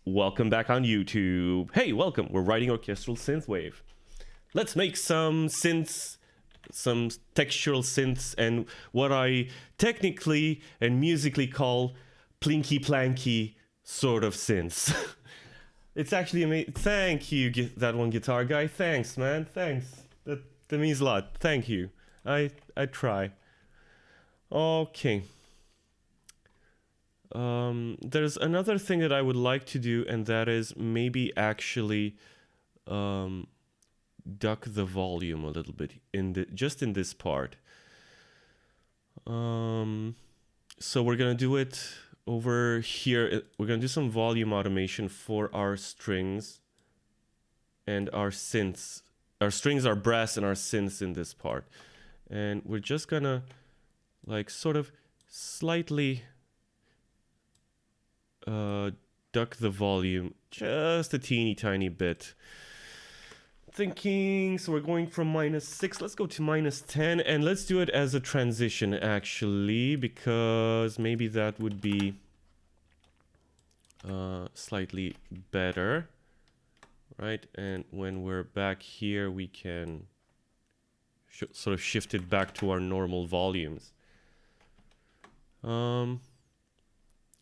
Welcome back on YouTube. Hey, welcome. We're writing Orchestral Synthwave. Let's make some synths, some textural synths, and what I technically and musically call plinky planky sort of synths. It's actually amazing. Thank you, that one guitar guy. Thanks, man. Thanks. That means a lot. Thank you. I try. Okay. There's another thing that I would like to do, and that is maybe actually duck the volume a little bit just in this part. So we're gonna do it over here. We're gonna do some volume automation for our strings and our synths. Our strings are brass and our synths in this part, and we're just gonna like sort of slightly duck the volume just a teeny tiny bit. Thinking, so we're going from -6, let's go to -10, and let's do it as a transition actually, because maybe that would be slightly better, right? And when we're back here, we can sort of shift it back to our normal volumes.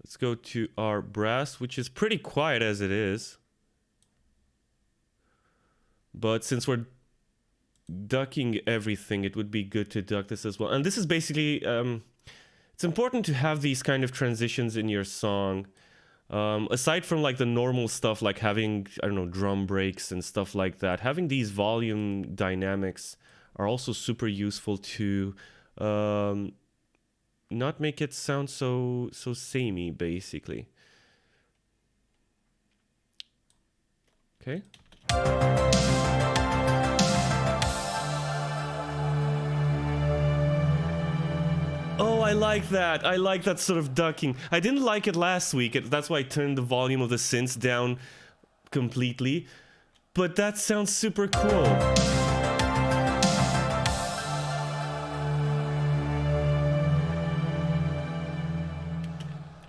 Let's go to our brass, which is pretty quiet as it is. But since we're ducking everything, it would be good to duck this as well. And this is basically, it's important to have these kind of transitions in your song. Aside from like the normal stuff, like having, I don't know, drum breaks and stuff like that, having these volume dynamics are also super useful to not make it sound so samey, basically. Okay. Oh, I like that. I like that sort of ducking. I didn't like it last week. That's why I turned the volume of the synths down completely. But that sounds super cool.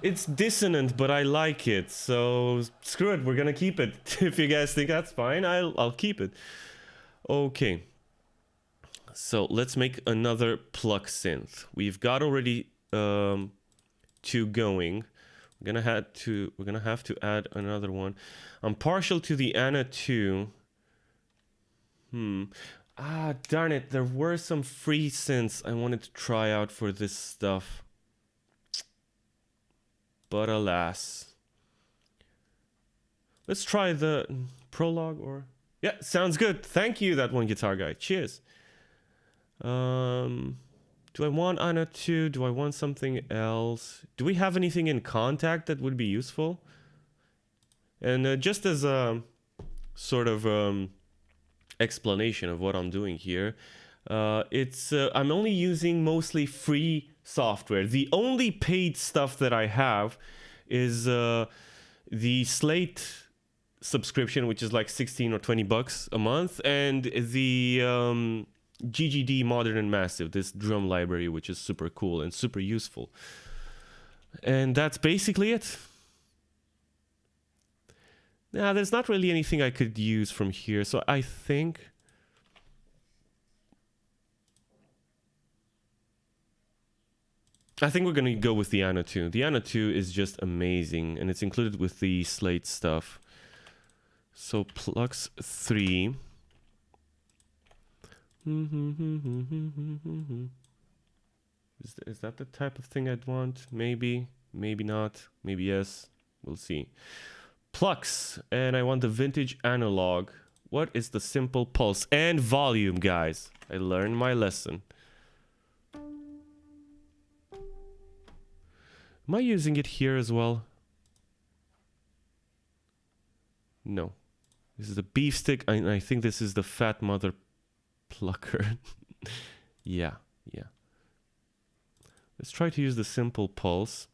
It's dissonant, but I like it, so screw it, we're gonna keep it. If you guys think that's fine, I'll keep it. Okay. So let's make another pluck synth. We've got already 2 going. We're gonna have to add another one. I'm partial to the Anna 2. Ah, darn it, there were some free synths I wanted to try out for this stuff. But alas. Let's try the prologue or... Yeah, sounds good. Thank you, that one guitar guy. Cheers. Do I want Anna 2? Do I want something else? Do we have anything in Contact that would be useful? And just as a sort of explanation of what I'm doing here, I'm only using mostly free software. The only paid stuff that I have is the Slate subscription, which is like 16 or 20 bucks a month, and the GGD Modern and Massive, this drum library, which is super cool and super useful. And that's basically it. Now, there's not really anything I could use from here, so I think we're going to go with the Anna 2. The Anna 2 is just amazing, and it's included with the Slate stuff. So Plux 3. Is that the type of thing I'd want? Maybe, maybe not, maybe yes. We'll see. Plux, and I want the vintage analog. What is the simple pulse? And volume, guys. I learned my lesson. Am I using it here as well? No. This is the beef stick. I think this is the fat mother plucker. Yeah. Let's try to use the simple pulse.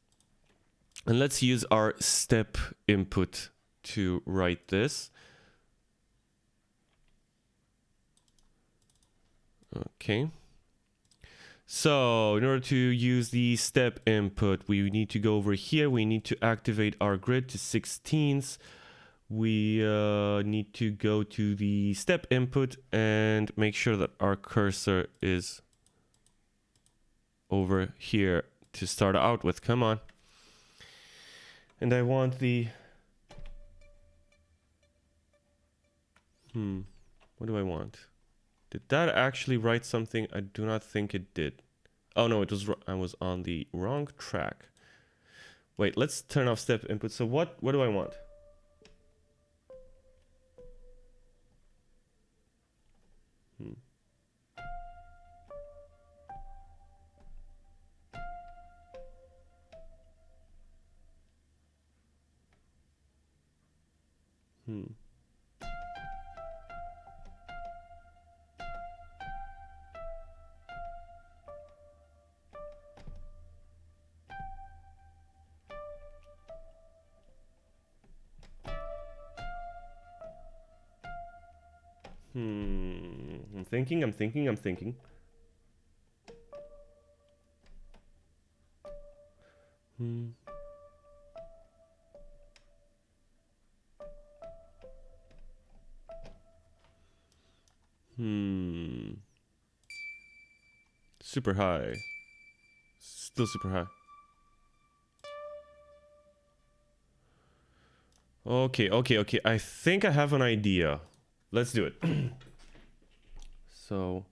And let's use our step input to write this. Okay. So in order to use the step input, we need to go over here. We need to activate our grid to 16ths. We need to go to the step input and make sure that our cursor is over here to start out with. Come on. And I want the... What do I want? Did that actually write something? I do not think it did. Oh no, it was. I was on the wrong track. Wait, let's turn off step input. So what do I want? I'm thinking. Super high. Still super high. Okay. I think I have an idea. Let's do it. So,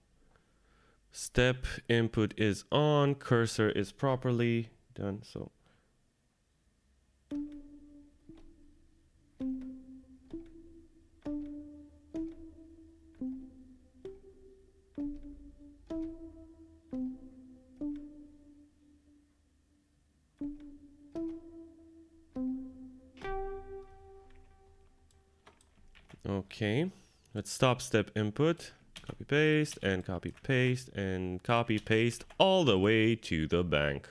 step input is on, cursor is properly done. So, okay. Let's stop step input. Copy paste and copy paste and copy paste all the way to the bank.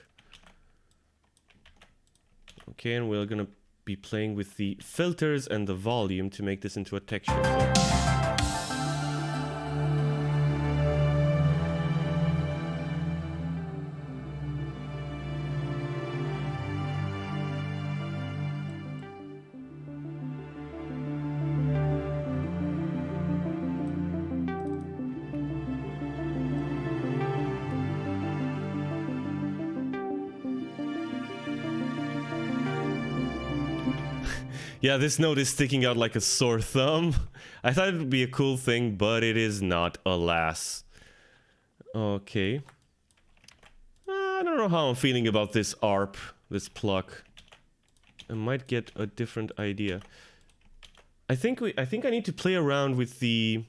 Okay, and we're gonna be playing with the filters and the volume to make this into a texture. Yeah, this note is sticking out like a sore thumb. I thought it would be a cool thing, but it is not, alas. Okay. I don't know how I'm feeling about this ARP, this pluck. I might get a different idea. I think I need to play around with the...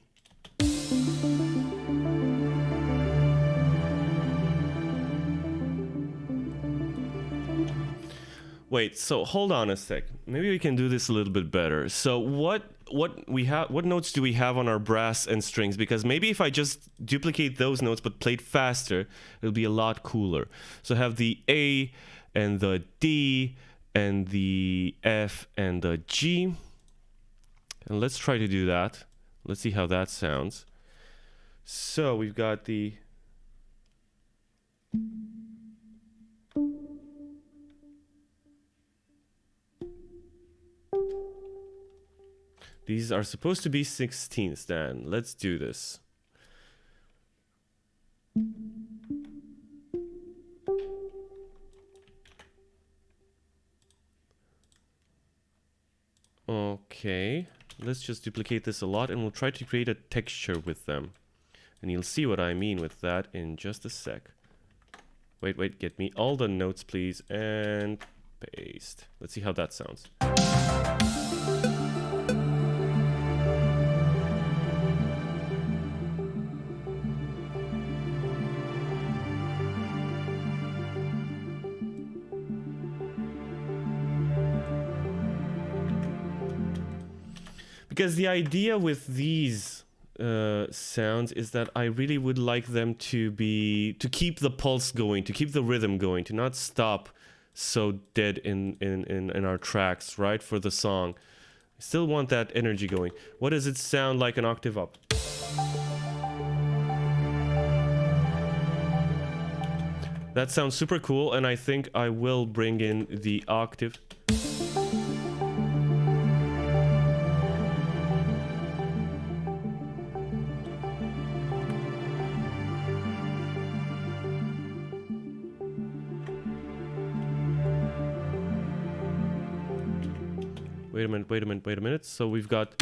Wait, so hold on a sec. Maybe we can do this a little bit better. So what notes do we have on our brass and strings? Because maybe if I just duplicate those notes but play it faster, it'll be a lot cooler. So I have the A and the D and the F and the G. And let's try to do that. Let's see how that sounds. So we've got the... These are supposed to be 16ths, Dan. Let's do this. Okay. Let's just duplicate this a lot and we'll try to create a texture with them. And you'll see what I mean with that in just a sec. Wait, get me all the notes, please. And paste. Let's see how that sounds. Because the idea with these sounds is that I really would like them to keep the pulse going, to keep the rhythm going, to not stop so dead in our tracks, right, for the song. I still want that energy going. What does it sound like an octave up? That sounds super cool, and I think I will bring in the octave. Wait a minute. So we've got...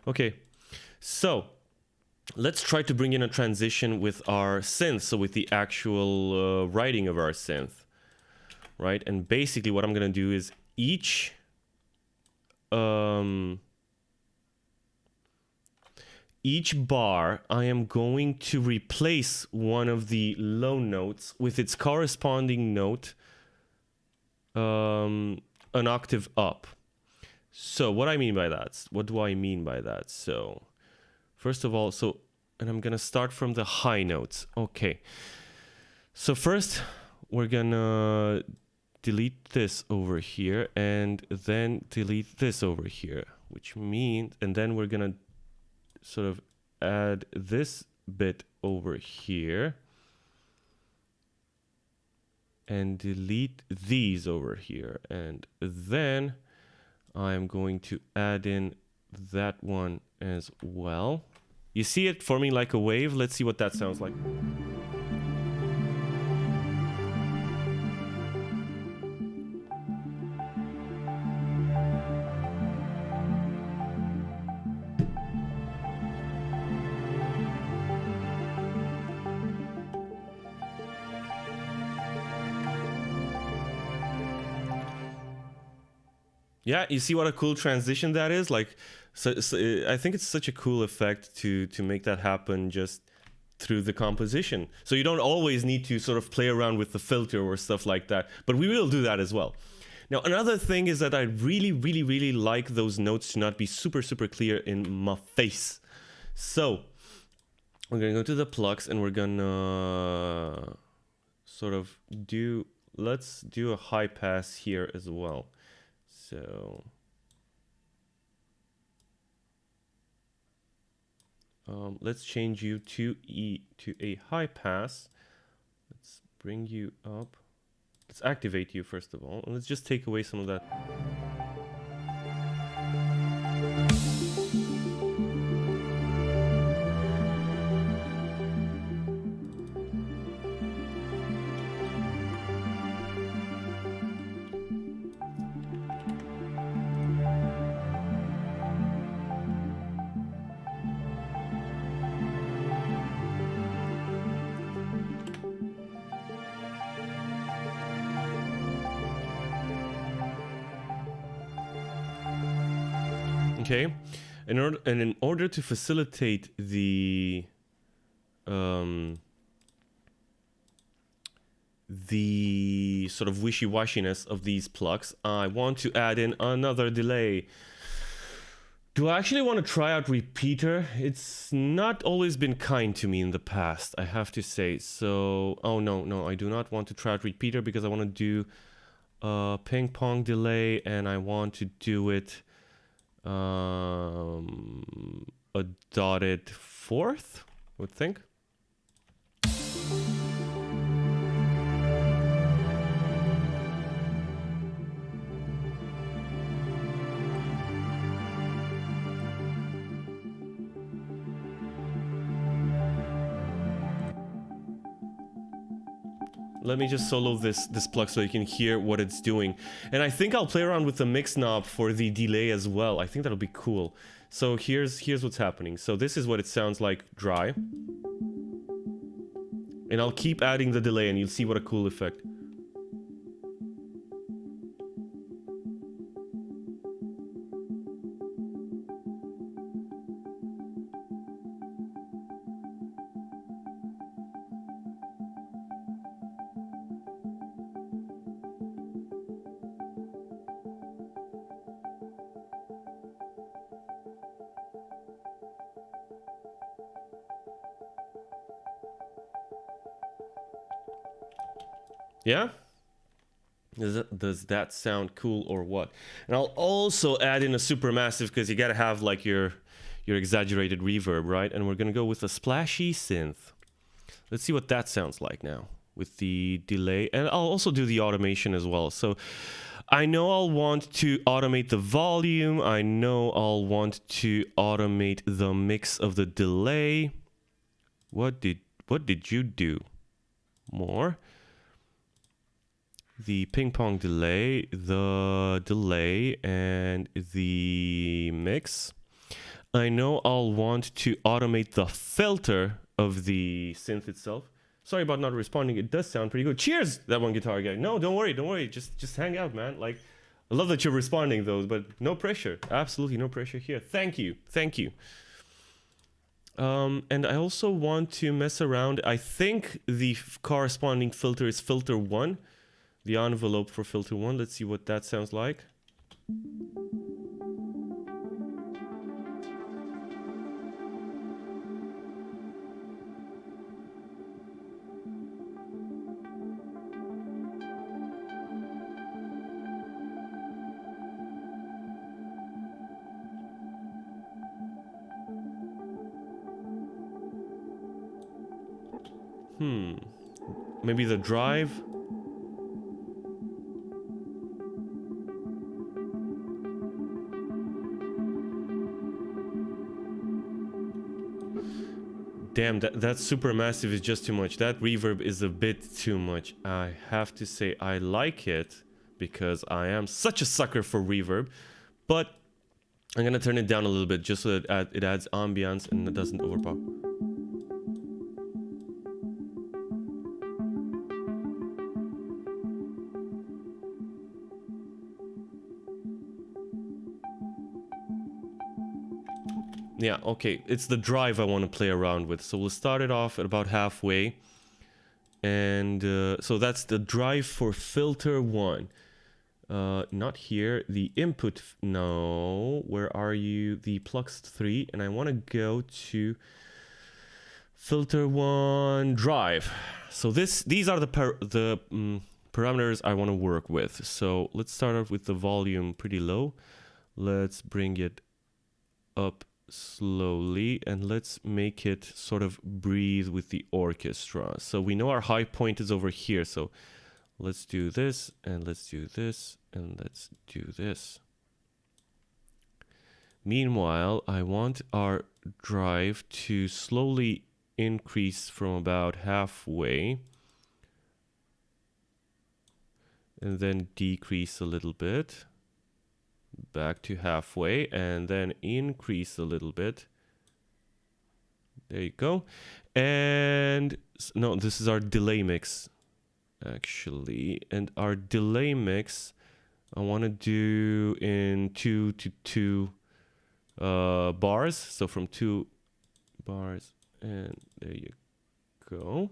Okay, so let's try to bring in a transition with our synth, so with the actual writing of our synth, right? And basically what I'm gonna do is each bar I am going to replace one of the low notes with its corresponding note an octave up. So what I mean by that, what do I mean by that? So first of all, and I'm gonna start from the high notes. Okay, so first we're gonna delete this over here and then delete this over here, which means, and then we're gonna sort of add this bit over here and delete these over here, and then I'm going to add in that one as well. You see it forming like a wave? Let's see what that sounds like. Yeah, you see what a cool transition that is? Like, so I think it's such a cool effect to make that happen just through the composition. So you don't always need to sort of play around with the filter or stuff like that, but we will do that as well. Now, another thing is that I really like those notes to not be super clear in my face. So we're gonna go to the plucks and we're gonna sort of let's do a high pass here as well. So let's change you to a high pass. Let's bring you up. Let's activate you first of all, and let's just take away some of that. Okay, and in order to facilitate the sort of wishy-washiness of these plucks, I want to add in another delay. Do I actually want to try out repeater? It's not always been kind to me in the past, I have to say. So, oh no, I do not want to try out repeater because I want to do a ping pong delay, and I want to do it a dotted fourth, I would think. Let me just solo this plug so you can hear what it's doing. And I think I'll play around with the mix knob for the delay as well. I think that'll be cool. So here's what's happening. So this is what it sounds like dry. And I'll keep adding the delay and you'll see what a cool effect. Yeah? Does that sound cool or what? And I'll also add in a supermassive because you gotta have like your exaggerated reverb, right? And we're gonna go with a splashy synth. Let's see what that sounds like now with the delay. And I'll also do the automation as well. So I know I'll want to automate the volume. I know I'll want to automate the mix of the delay. What did you do? More. The ping pong delay, the delay, and the mix. I know I'll want to automate the filter of the synth itself. Sorry about not responding. It does sound pretty good. Cheers, that one guitar guy. No, don't worry. Just hang out, man. Like, I love that you're responding though, but no pressure. Absolutely no pressure here. Thank you. And I also want to mess around. I think the corresponding filter is filter 1. The envelope for filter 1. Let's see what that sounds like. Maybe the drive. Damn, that supermassive is just too much. That reverb is a bit too much. I have to say I like it because I am such a sucker for reverb, but I'm gonna turn it down a little bit just so that it adds ambience and it doesn't overpower. Yeah, okay, it's the drive I want to play around with. So we'll start it off at about halfway. And so that's the drive for filter 1. Not here, the input, no, where are you? The Plux 3, and I want to go to filter 1 drive. So these are the parameters I want to work with. So let's start off with the volume pretty low. Let's bring it up slowly and let's make it sort of breathe with the orchestra. So we know our high point is over here, so let's do this and let's do this and let's do this. Meanwhile, I want our drive to slowly increase from about halfway and then decrease a little bit back to halfway and then increase a little bit. There you go. And no, this is our delay mix actually, and our delay mix I want to do in 2 to 2 bars, so from 2 bars, and there you go.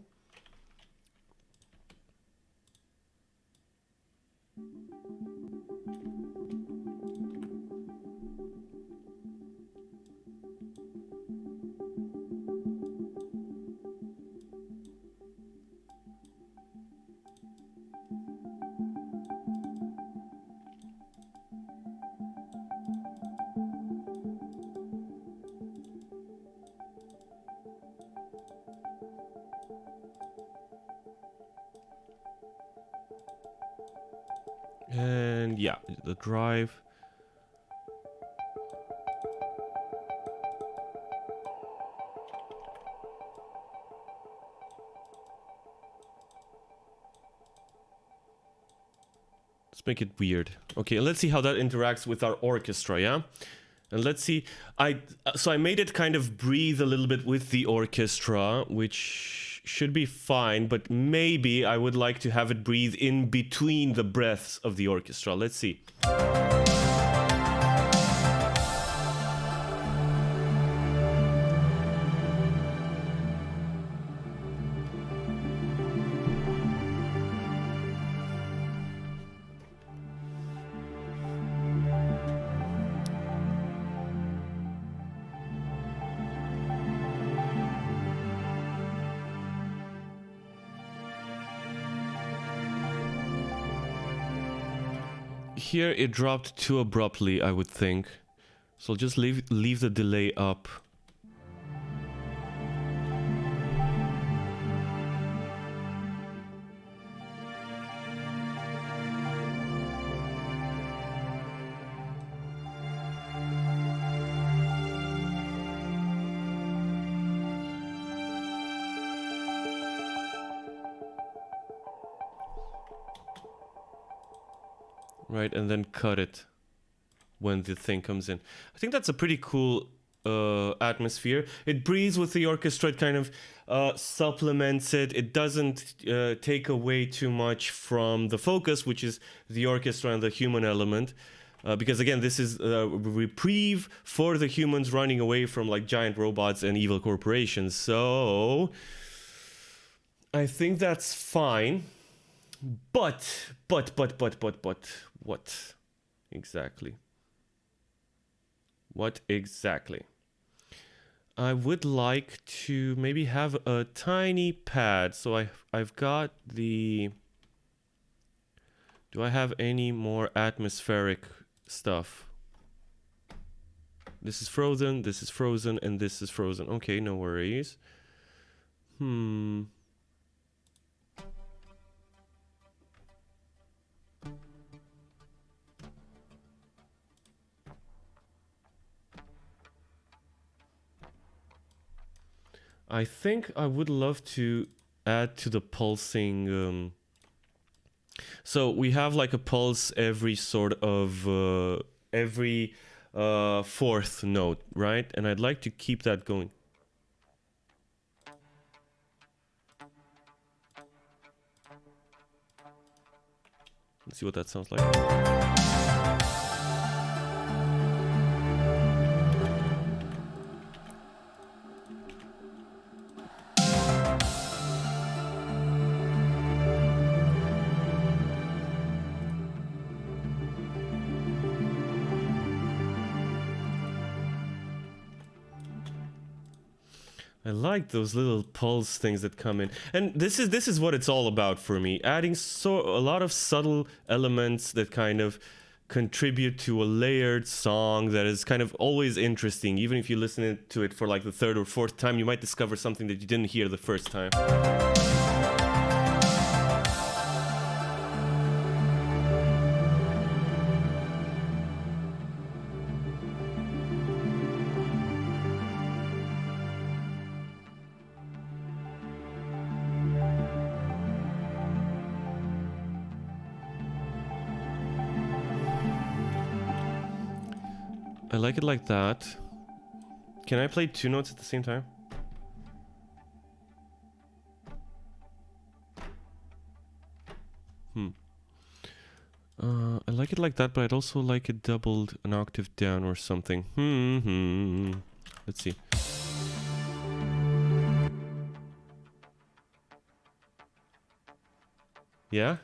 And yeah, the drive. Let's make it weird. Okay, let's see how that interacts with our orchestra, yeah? And let's see, so I made it kind of breathe a little bit with the orchestra, which should be fine, but maybe I would like to have it breathe in between the breaths of the orchestra. Let's see. Here it dropped too abruptly, I would think. So I'll just leave the delay up. right? And then cut it when the thing comes in. I think that's a pretty cool atmosphere. It breathes with the orchestra. It kind of supplements it. It doesn't take away too much from the focus, which is the orchestra and the human element. Because again, this is a reprieve for the humans running away from like giant robots and evil corporations. So I think that's fine. But what exactly? What exactly? I would like to maybe have a tiny pad. So I've got the... Do I have any more atmospheric stuff? This is frozen, and this is frozen. Okay, no worries. I think I would love to add to the pulsing. So we have like a pulse every sort of every fourth note, right? And I'd like to keep that going. Let's see what that sounds like. I like those little pulse things that come in, and this is what it's all about for me. Adding a lot of subtle elements that kind of contribute to a layered song that is kind of always interesting. Even if you listen to it for like the third or fourth time, you might discover something that you didn't hear the first time. I like it like that. Can I play two notes at the same time? I like it like that, but I'd also like it doubled an octave down or something. Let's see. Yeah?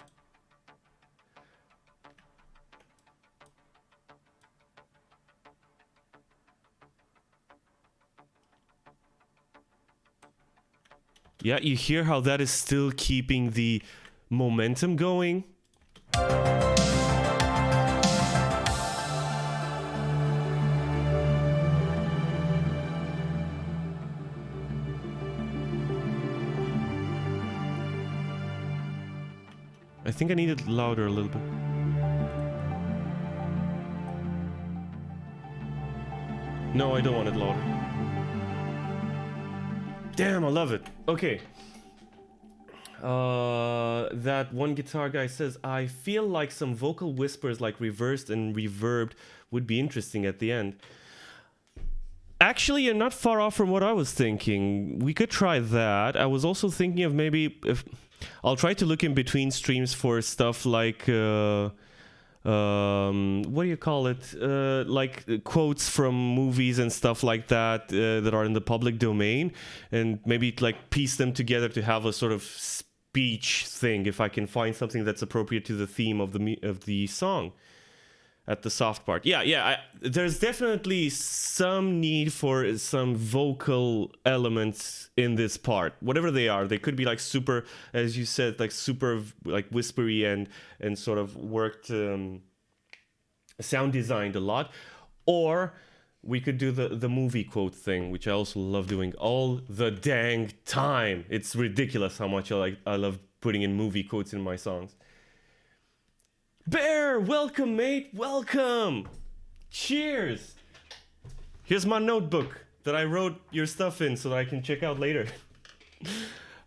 Yeah, you hear how that is still keeping the momentum going? I think I need it louder a little bit. No, I don't want it louder. Damn, I love it. Okay. That one guitar guy says, I feel like some vocal whispers like reversed and reverbed would be interesting at the end. Actually, you're not far off from what I was thinking. We could try that. I was also thinking of maybe... I'll try to look in between streams for stuff like... what do you call it? Like quotes from movies and stuff like that that are in the public domain, and maybe like piece them together to have a sort of speech thing. If I can find something that's appropriate to the theme of the song at the soft part. There's definitely some need for some vocal elements in this part, whatever they are. They could be like super, as you said, like super like whispery and sort of worked sound designed a lot, or we could do the movie quote thing, which I also love doing all the dang time. It's ridiculous how much I love putting in movie quotes in my songs. Bear, welcome, mate, welcome. Cheers. Here's my notebook that I wrote your stuff in so that I can check out later.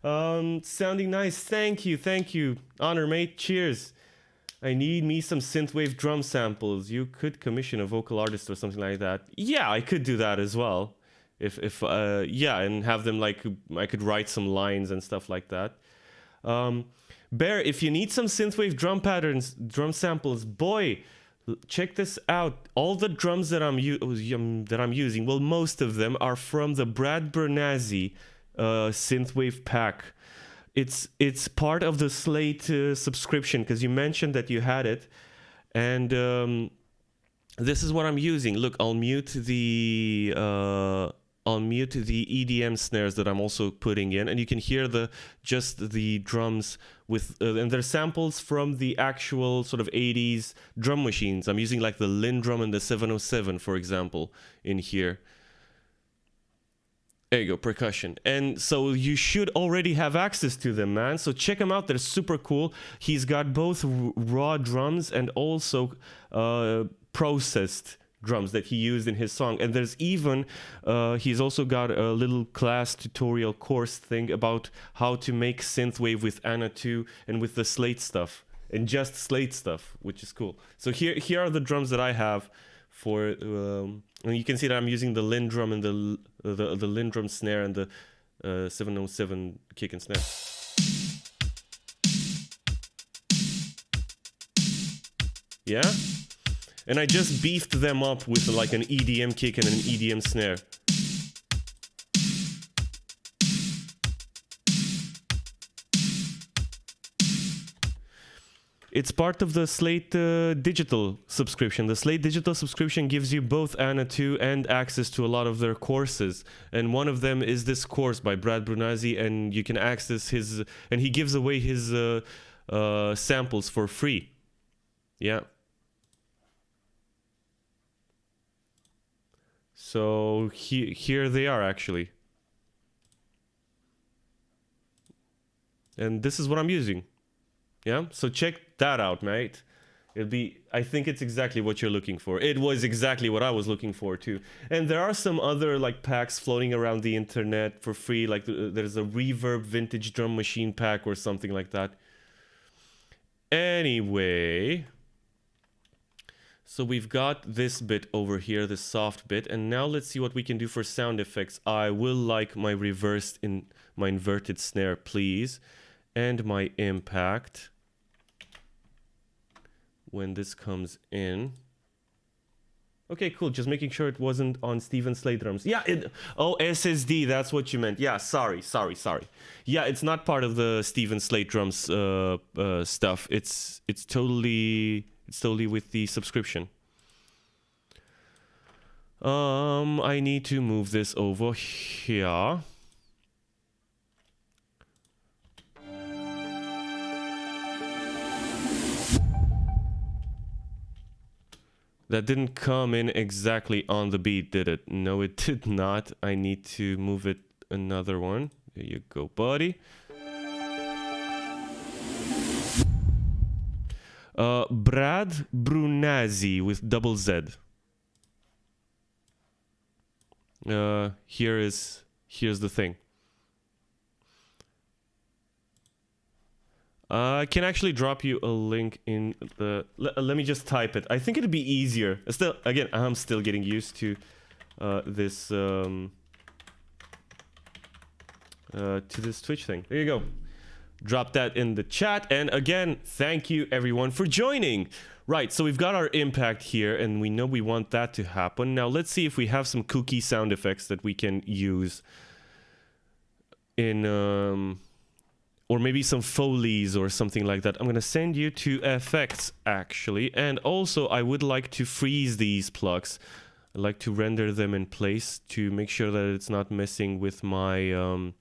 Sounding nice. Thank you. Honor, mate. Cheers. I need me some synthwave drum samples. You could commission a vocal artist or something like that. Yeah, I could do that as well. If yeah, and have them like, I could write some lines and stuff like that. Bear, if you need some synthwave drum patterns, drum samples, boy, check this out. All the drums that I'm using, well, most of them are from the Brad Bernazzi synthwave pack. It's part of the Slate subscription, because you mentioned that you had it, and this is what I'm using. Look, I'll mute the EDM snares that I'm also putting in, and you can hear just the drums with and they're samples from the actual sort of 80s drum machines. I'm using like the Lindrum and the 707, for example, in here. There you go, percussion. And so you should already have access to them, man. So check them out. They're super cool. He's got both raw drums and also processed drums that he used in his song. And there's even, he's also got a little class tutorial course thing about how to make synthwave with Anna 2 and with the Slate stuff. And just Slate stuff, which is cool. So here are the drums that I have for, and you can see that I'm using the Lindrum and the Lindrum snare and the 707 kick and snare. Yeah? And I just beefed them up with like an EDM kick and an EDM snare. It's part of the Slate Digital subscription. The Slate Digital subscription gives you both Anna 2 and access to a lot of their courses. And one of them is this course by Brad Brunazzi, and you can access his... And he gives away his samples for free. Yeah. So here they are, actually. And this is what I'm using. Yeah, so check that out, mate. I think it's exactly what you're looking for. It was exactly what I was looking for too. And there are some other like packs floating around the internet for free. Like there's a Reverb vintage drum machine pack or something like that. Anyway, so we've got this bit over here, this soft bit, and now let's see what we can do for sound effects. I will like my my inverted snare, please, and my impact when this comes in. Okay, cool. Just making sure it wasn't on Steven Slate drums. Yeah, oh, SSD, that's what you meant. Yeah, sorry. Yeah, it's not part of the Steven Slate drums stuff. It's totally with the subscription. I need to move this over here. That didn't come in exactly on the beat, did it? No, it did not. I need to move it another one. There you go, buddy. Brad Brunazzi with double Z. Here's the thing. I can actually drop you a link in the... Let me just type it. I think it'd be easier. Still, again, I'm still getting used to this Twitch thing. There you go. Drop that in the chat. And again, thank you everyone for joining. Right, so we've got our impact here, and we know we want that to happen. Now let's see if we have some kooky sound effects that we can use in... or maybe some Foleys or something like that. I'm going to send you to FX, actually. And also, I would like to freeze these plugs. I'd like to render them in place to make sure that it's not messing with my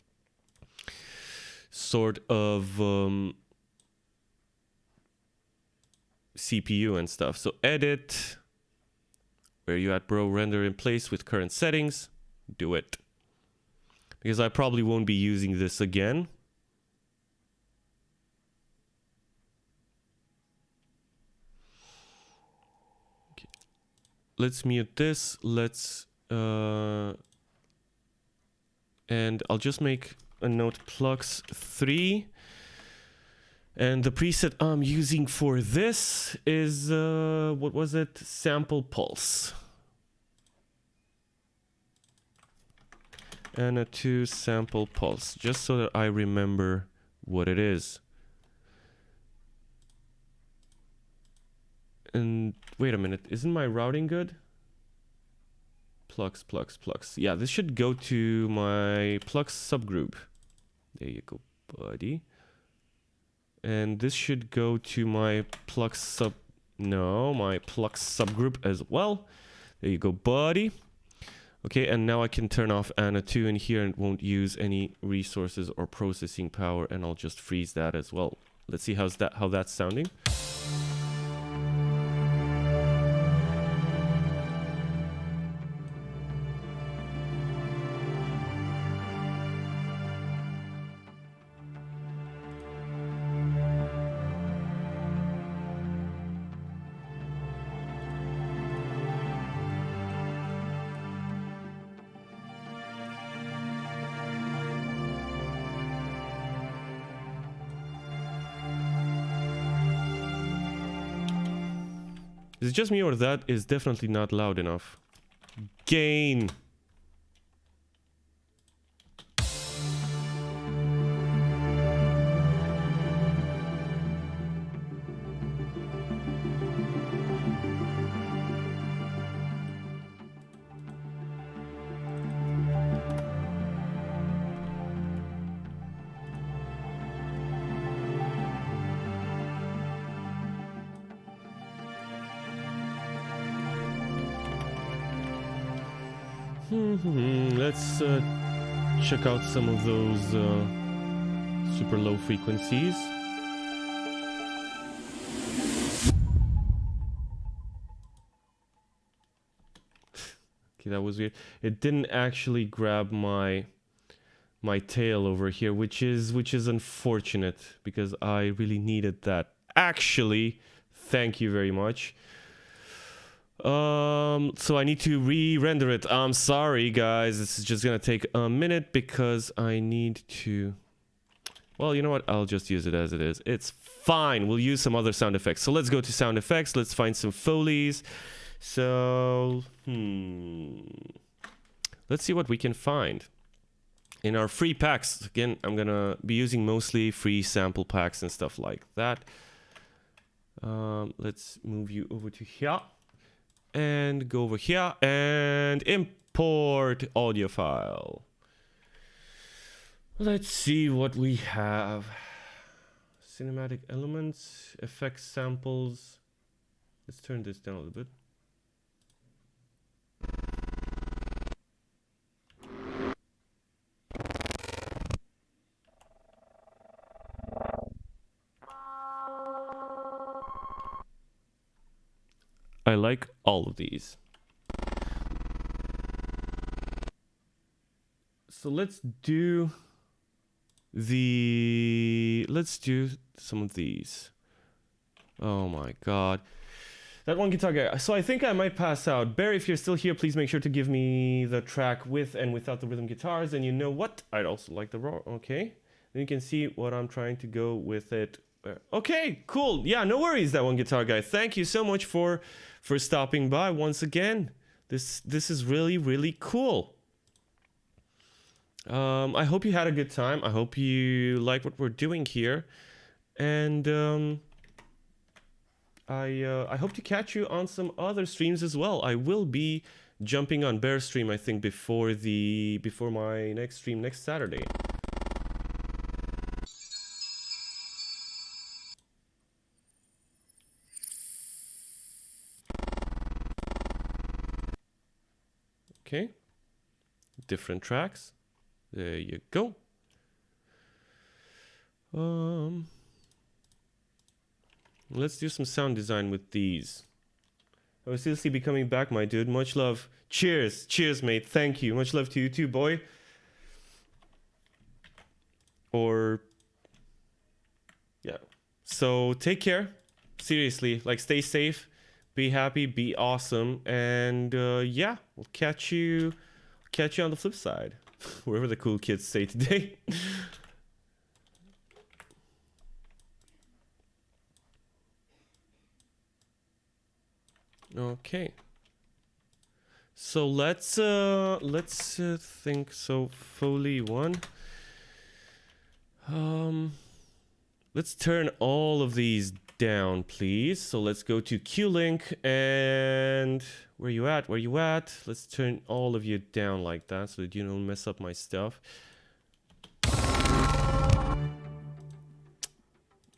sort of CPU and stuff. So edit. Where you at, bro? Render in place with current settings. Do it. Because I probably won't be using this again. Let's mute this. Let's and I'll just make a note, plugs 3, And the preset I'm using for this is, what was it? Sample Pulse. And a 2 Sample Pulse, just so that I remember what it is. And wait a minute, isn't my routing good? Plux, plux, plux. Yeah, this should go to my plux subgroup. There you go, buddy. And this should go to my plux my plux subgroup as well. There you go, buddy. Okay, and now I can turn off Anna 2 in here and won't use any resources or processing power, and I'll just freeze that as well. Let's see how that's sounding. Is it just me, or that is definitely not loud enough? Gain! Let's check out some of those super low frequencies. Okay, that was weird. It didn't actually grab my tail over here, which is unfortunate, because I really needed that. Actually, thank you very much. So I need to re-render it. I'm sorry, guys. This is just gonna take a minute because I need to... Well, you know what? I'll just use it as it is. It's fine. We'll use some other sound effects. So let's go to sound effects. Let's find some Foleys. So, let's see what we can find. In our free packs, again, I'm gonna be using mostly free sample packs and stuff like that. Let's move you over to here. And go over here and import audio file. Let's see what we have. Cinematic elements, effects, samples. Let's turn this down a little bit. I like all of these. So let's do some of these. Oh my god. That one guitar guy. So I think I might pass out. Barry, if you're still here, please make sure to give me the track with and without the rhythm guitars. And you know what? I'd also like the raw. Okay. Then you can see what I'm trying to go with it. Okay, cool. Yeah, no worries, that one guitar guy. Thank you so much for stopping by once again. This is really, really cool. I hope you had a good time. I hope you like what we're doing here. And I hope to catch you on some other streams as well. I will be jumping on Bear stream, I think, before my next stream next Saturday. Okay, different tracks. There you go. Let's do some sound design with these. I will seriously be coming back, my dude. Much love. Cheers. Cheers, mate. Thank you. Much love to you too, boy. Or... yeah. So, take care. Seriously. Like, stay safe. Be happy. Be awesome. And, yeah. We'll catch you on the flip side. Wherever the cool kids say today. Okay. So let's think. So Foley 1. Let's turn all of these down, please. So let's go to Q-Link and where you at? Where you at? Let's turn all of you down like that so that you don't mess up my stuff.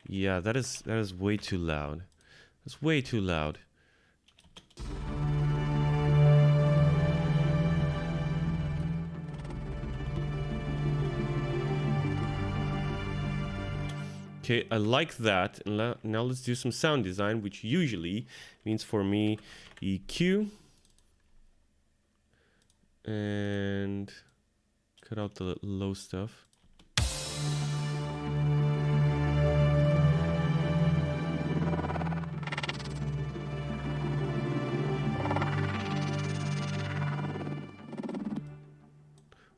Yeah, that is way too loud. That's way too loud. Okay, I like that. And now let's do some sound design, which usually means for me EQ. And cut out the low stuff.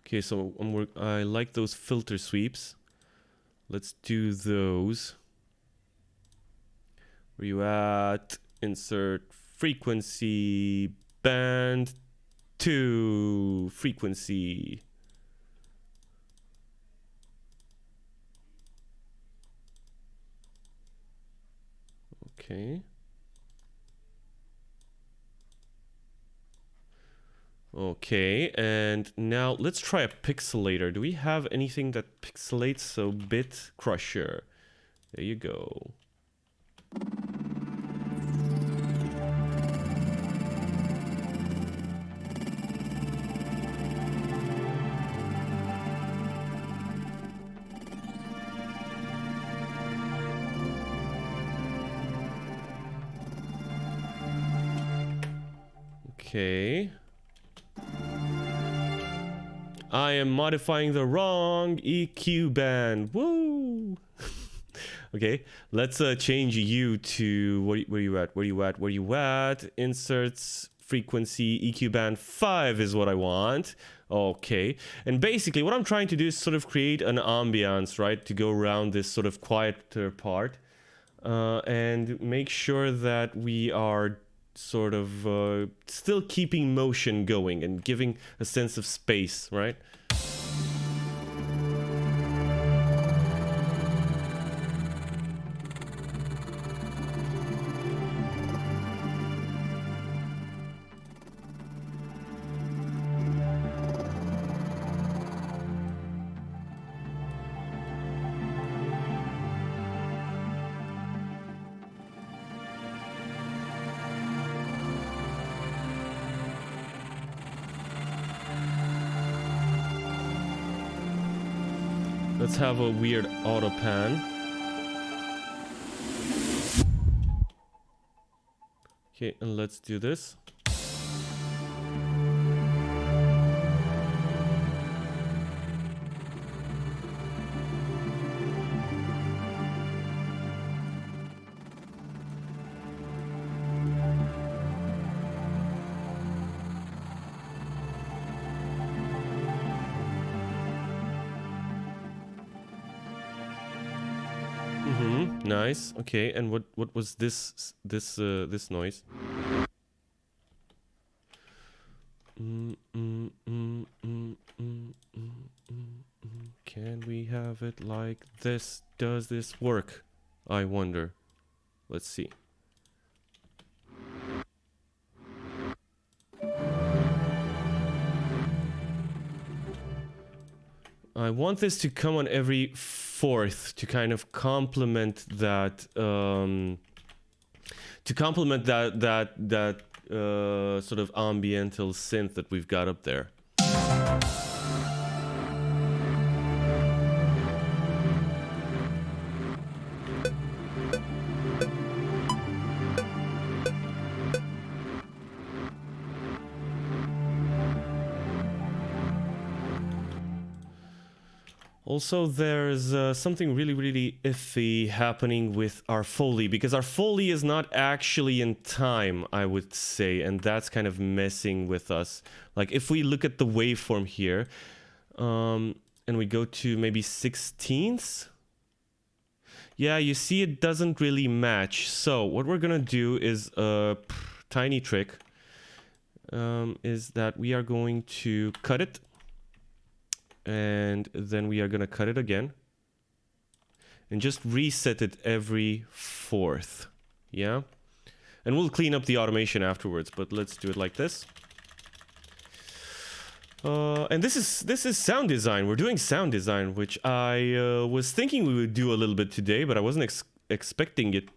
Okay, so I like those filter sweeps. Let's do those. Where you at? Insert frequency, band 2, frequency. Okay. Okay, and now let's try a pixelator. Do we have anything that pixelates? So bit crusher. There you go. Okay. I am modifying the wrong EQ band. Woo! Okay, let's change you to where you at? Where you at? Where you at? Inserts frequency EQ band 5 is what I want. Okay, and basically what I'm trying to do is sort of create an ambiance, right, to go around this sort of quieter part, and make sure that we are sort of still keeping motion going and giving a sense of space, right? Let's have a weird auto pan. Okay, and let's do this. Nice. Okay, and what was this noise? Can we have it like this? Does this work? I wonder. Let's see. I want this to come on every fourth to kind of complement that sort of ambiental synth that we've got up there. Also, there's something really iffy happening with our Foley, because our Foley is not actually in time, I would say, and that's kind of messing with us. Like, if we look at the waveform here, and we go to maybe 16ths, yeah, you see it doesn't really match. So what we're gonna do is tiny trick is that we are going to cut it, and then we are going to cut it again, and just reset it every fourth. Yeah, and we'll clean up the automation afterwards, but let's do it like this. And this is sound design. We're doing sound design, which I was thinking we would do a little bit today, but I wasn't expecting it.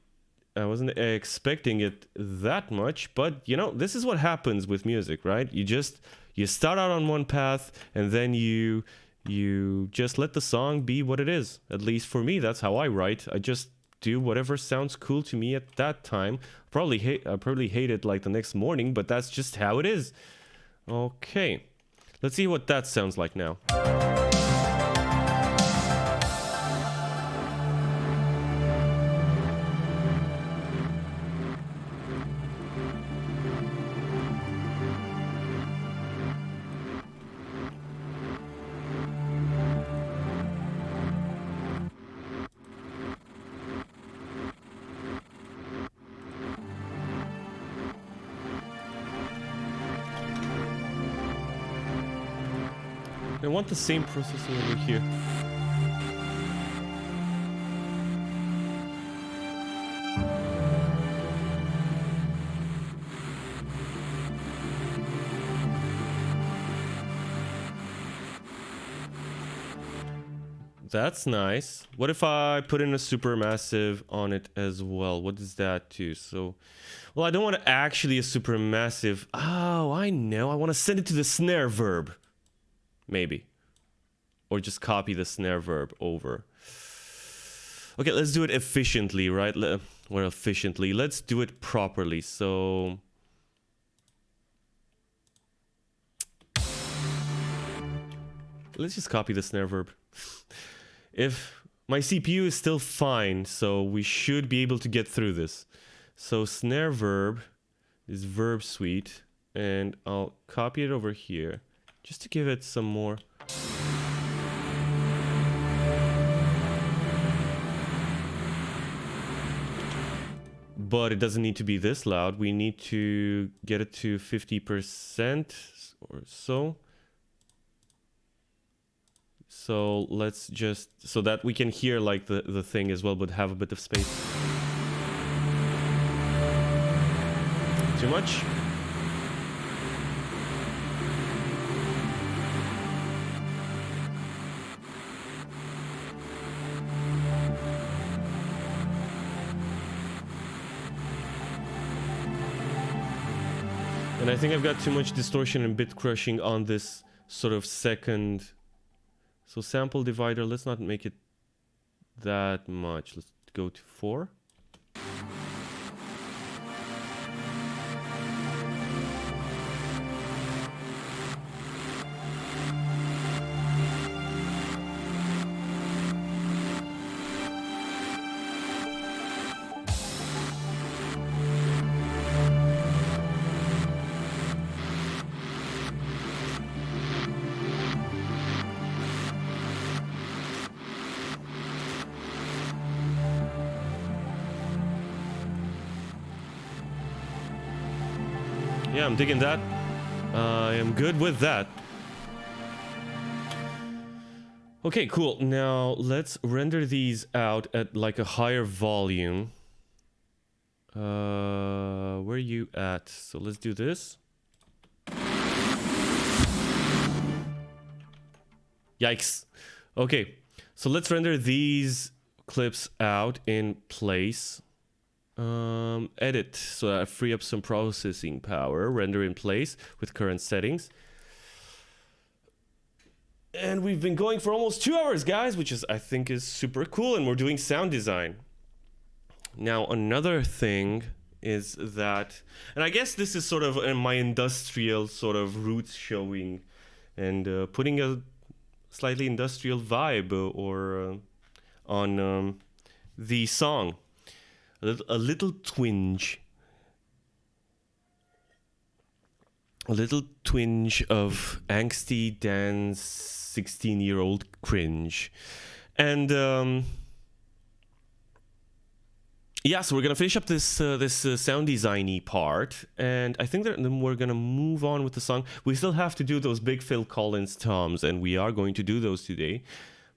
I wasn't expecting it that much. But you know, this is what happens with music, right? You start out on one path, and then you just let the song be what it is. At least for me, that's how I write. I just do whatever sounds cool to me at that time. I probably hate it like the next morning, but that's just how it is. Okay. Let's see what that sounds like now. I want the same processing over here. That's nice. What if I put in a supermassive on it as well? What does that do? So, well, I don't want to actually a supermassive. Oh, I know. I want to send it to the snare verb. Maybe. Or just copy the snare verb over. Okay, let's do it efficiently, right? Well, efficiently. Let's do it properly. So... let's just copy the snare verb. If my CPU is still fine, so we should be able to get through this. So snare verb is verb suite, and I'll copy it over here just to give it some more. But it doesn't need to be this loud. We need to get it to 50% or so. So let's just, so that we can hear like the thing as well, but have a bit of space. Too much? And I think I've got too much distortion and bit crushing on this sort of second. So sample divider, let's not make it that much. Let's go to 4. Yeah, I'm digging that. I am good with that. Okay, cool. Now let's render these out at like a higher volume. Where are you at? So let's do this. Yikes. Okay, so let's render these clips out in place. Edit, so that I free up some processing power. Render in place with current settings. And we've been going for almost 2 hours, guys, which is, I think, is super cool. And we're doing sound design. Now, another thing is that, and I guess this is sort of my industrial sort of roots showing, and putting a slightly industrial vibe or on the song. A little twinge. A little twinge of angsty dance 16-year-old cringe. And yeah, so we're gonna finish up this sound designy part, and I think that then we're gonna move on with the song. We still have to do those big Phil Collins toms, and we are going to do those today.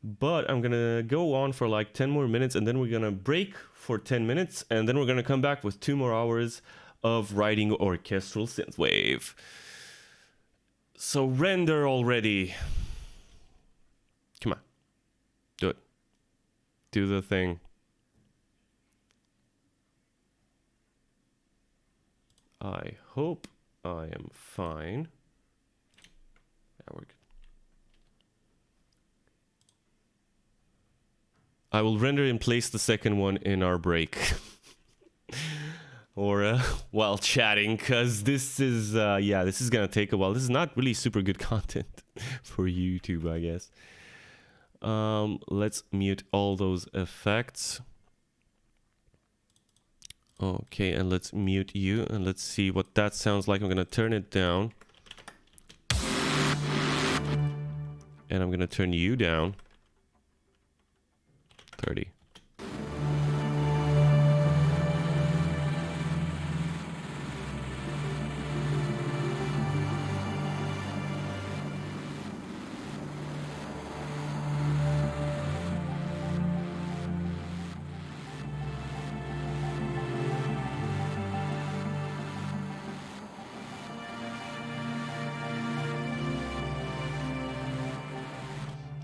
But I'm gonna go on for like 10 more minutes, and then we're gonna break for 10 minutes, and then we're gonna come back with 2 more hours of writing orchestral synthwave. So render already. Come on, do it. Do the thing. I hope I am fine. Yeah, we're good. I will render and place the second one in our break. Or while chatting, because this is, yeah, this is going to take a while. This is not really super good content for YouTube, I guess. Let's mute all those effects. Okay, and let's mute you, and let's see what that sounds like. I'm gonna turn it down. And I'm gonna turn you down. 30.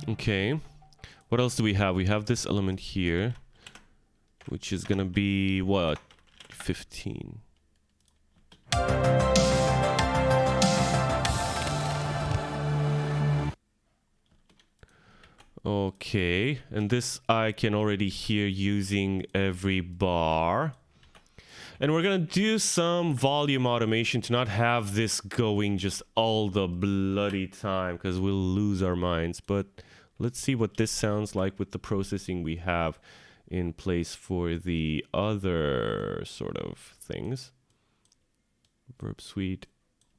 Okay, what else do we have? We have this element here, which is gonna be what? 15. Okay, and this I can already hear using every bar. And we're gonna do some volume automation to not have this going just all the bloody time, because we'll lose our minds. But let's see what this sounds like with the processing we have in place for the other sort of things. Verb suite,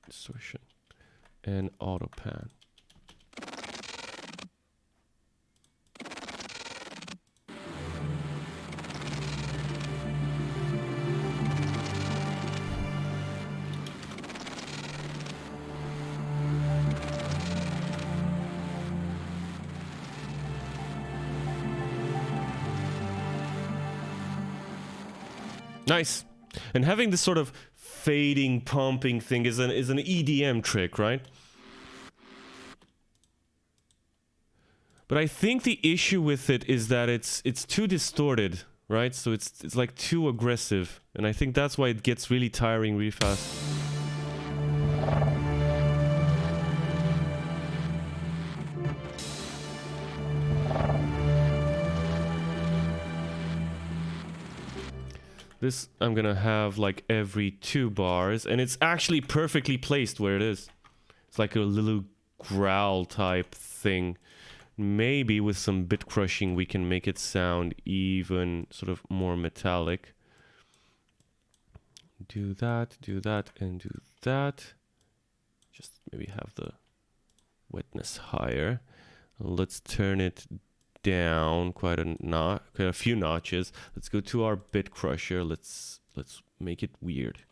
distortion, and auto pan. Nice. And having this sort of fading, pumping thing is an EDM trick, right? But I think the issue with it is that it's too distorted, right? So it's like too aggressive, and I think that's why it gets really tiring really fast. This I'm gonna have like every 2 bars, and it's actually perfectly placed where it is. It's like a little growl type thing. Maybe with some bit crushing we can make it sound even sort of more metallic. Do that, and do that. Just maybe have the wetness higher. Let's turn it down quite a few notches. Let's go to our bit crusher. Let's make it weird.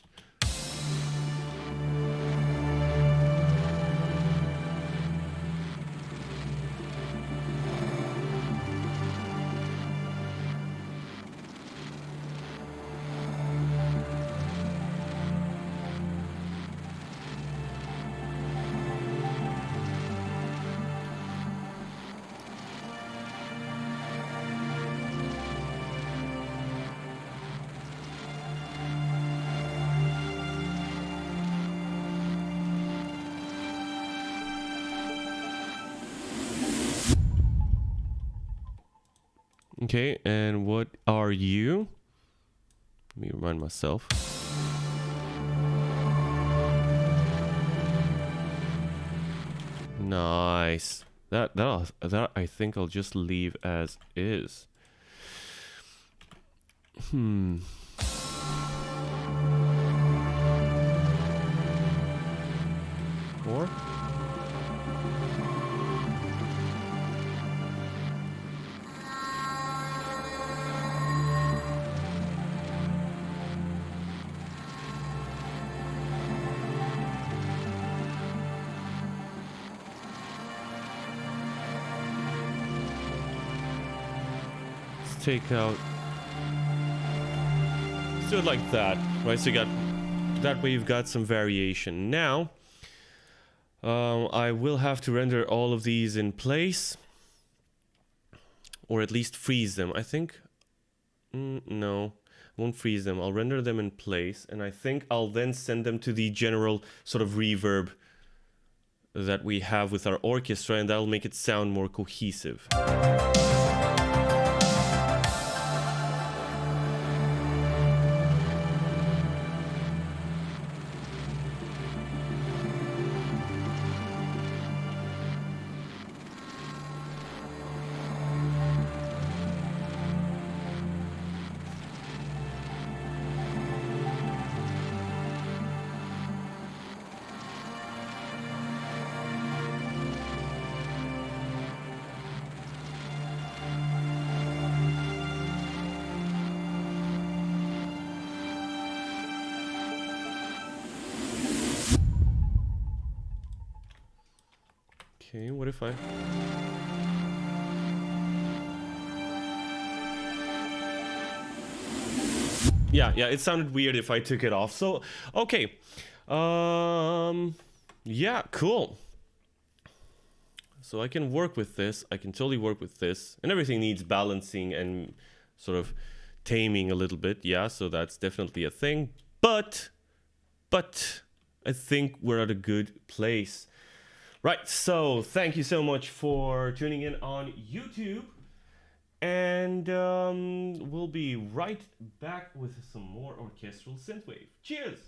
Okay, and what are you? Let me remind myself. Nice. That I think I'll just leave as is. Or take out. Let's do it like that, right? So you got that way. You've got some variation. Now, I will have to render all of these in place, or at least freeze them. I think. No, I won't freeze them. I'll render them in place, and I think I'll then send them to the general sort of reverb that we have with our orchestra, and that'll make it sound more cohesive. Okay, what if I... Yeah, it sounded weird if I took it off. So, okay. Yeah, cool. So I can work with this. I can totally work with this. And everything needs balancing and sort of taming a little bit. Yeah, so that's definitely a thing. But I think we're at a good place. Right, so thank you so much for tuning in on YouTube. And we'll be right back with some more orchestral synthwave. Cheers!